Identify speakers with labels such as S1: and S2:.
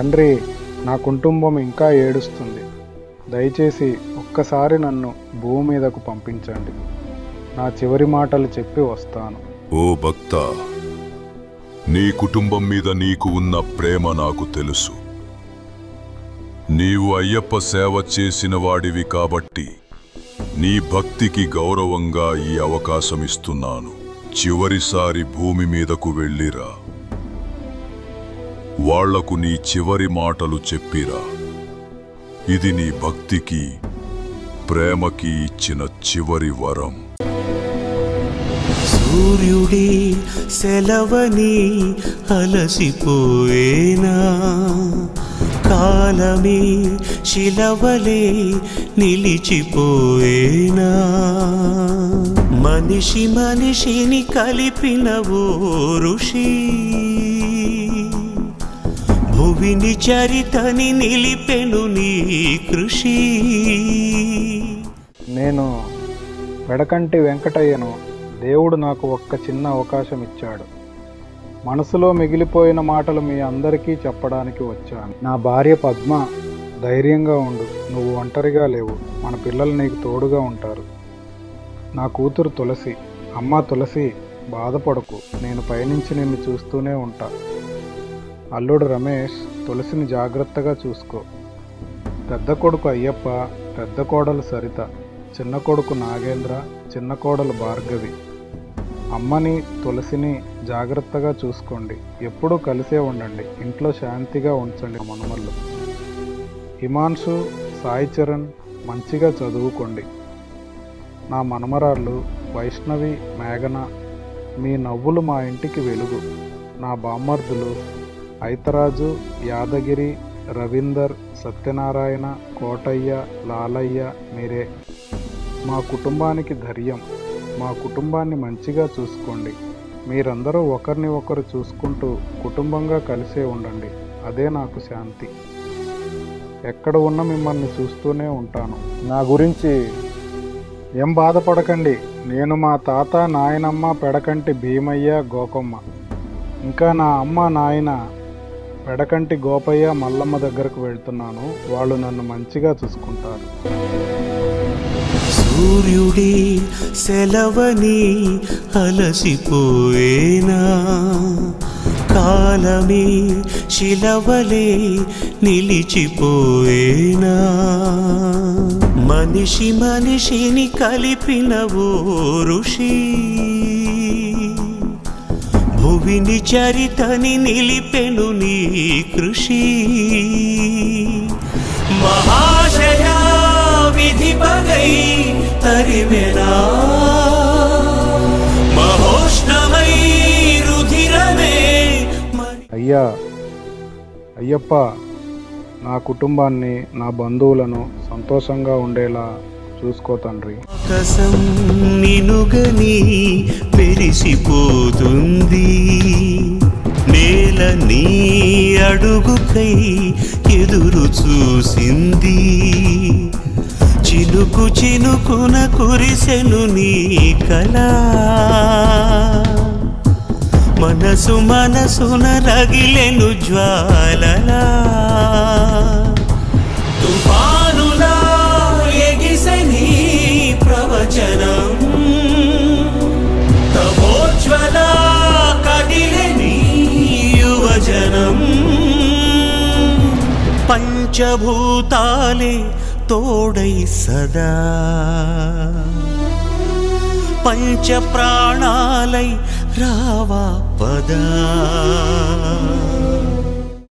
S1: తండ్రి, నా కుటుంబం ఇంకా ఏడుస్తుంది. దయచేసి ఒక్కసారి నన్ను భూమి మీదకు పంపించండి. నా చివరి మాటలు చెప్పి వస్తాను.
S2: ఓ భక్త, నీ కుటుంబం మీద నీకు ఉన్న ప్రేమ నాకు తెలుసు. నీవు అయ్యప్ప సేవ చేసిన వాడివి కాబట్టి నీ భక్తికి గౌరవంగా ఈ అవకాశం ఇస్తున్నాను. చివరిసారి భూమి మీదకు వెళ్ళిరా. వాళ్లకు నీ చివరి మాటలు చెప్పిరా. ఇది నీ భక్తికి, ప్రేమకి ఇచ్చిన చివరి వరం.
S3: సూర్యుడి సెలవని అలసిపోయేనా, కాలమే శిలవలే నిలిచిపోయేనా, మనిషి మనిషిని కలిపిన ఓ ఋషి, భువిని చరితని నిలిపెను నీ కృషి.
S1: నేను వెడకంటి వెంకటయ్యను. దేవుడు నాకు ఒక్క చిన్న అవకాశం ఇచ్చాడు. మనసులో మిగిలిపోయిన మాటలు మీ అందరికీ చెప్పడానికి వచ్చాను. నా భార్య పద్మ, ధైర్యంగా ఉండు. నువ్వు ఒంటరిగా లేవు. మన పిల్లలు నీకు తోడుగా ఉంటారు. నా కూతురు తులసి, అమ్మ తులసి, బాధపడకు. నేను పైనుంచి నిన్ను చూస్తూనే ఉంటా. అల్లుడు రమేష్, తులసిని జాగ్రత్తగా చూసుకో. పెద్ద కొడుకు అయ్యప్ప, పెద్ద కోడలు సరిత, చిన్న కొడుకు నాగేంద్ర, చిన్న కోడలు భార్గవి. అమ్మని తులసిని జాగ్రత్తగా చూసుకోండి. ఎప్పుడూ కలిసే ఉండండి. ఇంట్లో శాంతిగా ఉంచండి. మనుమళ్ళు హిమాన్షు, సాయి చరణ్ మంచిగా చదువుకోండి. నా మనమరాళ్ళు వైష్ణవి, మేఘన, మీ నవ్వులు మా ఇంటికి వెలుగు. నా బామ్మర్దులు ఐతరాజు, యాదగిరి, రవీందర్, సత్యనారాయణ, కోటయ్య, లాలయ్య, మీరే మా కుటుంబానికి ధైర్యం. మా కుటుంబాన్ని మంచిగా చూసుకోండి. మీరందరూ ఒకరిని ఒకరు చూసుకుంటూ కుటుంబంగా కలిసే ఉండండి. అదే నాకు శాంతి. ఎక్కడ ఉన్న మిమ్మల్ని చూస్తూనే ఉంటాను. నా గురించి ఏం బాధపడకండి. నేను మా తాత, నాయనమ్మ, పెడకంటి భీమయ్య, గోకమ్మ, ఇంకా నా అమ్మ, నాయన పెడకంటి గోపయ్య, మల్లమ్మ దగ్గరకు వెళ్తున్నాను. వాళ్ళు నన్ను మంచిగా చూసుకుంటారు.
S3: సూర్యుడి సెలవని అలసిపోయేనా, కాలమే శిలవలే నిలిచిపోయేనా, మనిషి మనిషిని కలిపిన ఓ ఋషి, భువిని చరితని నిలిపెను నీ కృషి. మహాశయ విధి పగై తరిమెనా, మహోష్ణమై రుధిరమే.
S1: అయ్యా అయ్యప్ప, నా కుటుంబాన్ని, నా బంధువులను సంతోషంగా ఉండేలా చూసుకో తండ్రి.
S3: ఆకాశం నినుగని మెరిసిపోతుంది, నేల నీ అడుగుకై ఎదురు చూసింది, చినుకు చినుకున కురిసెను నీ కళ, మనసు మనసున రగిలెను జ్వాలలా, తుఫానులా ఎగిసెని ప్రవచనం, తమోజ్వల కదిలెని యువజనం, పంచభూతాలే తోడై సదా, పంచ ప్రాణాలై రావా పదా.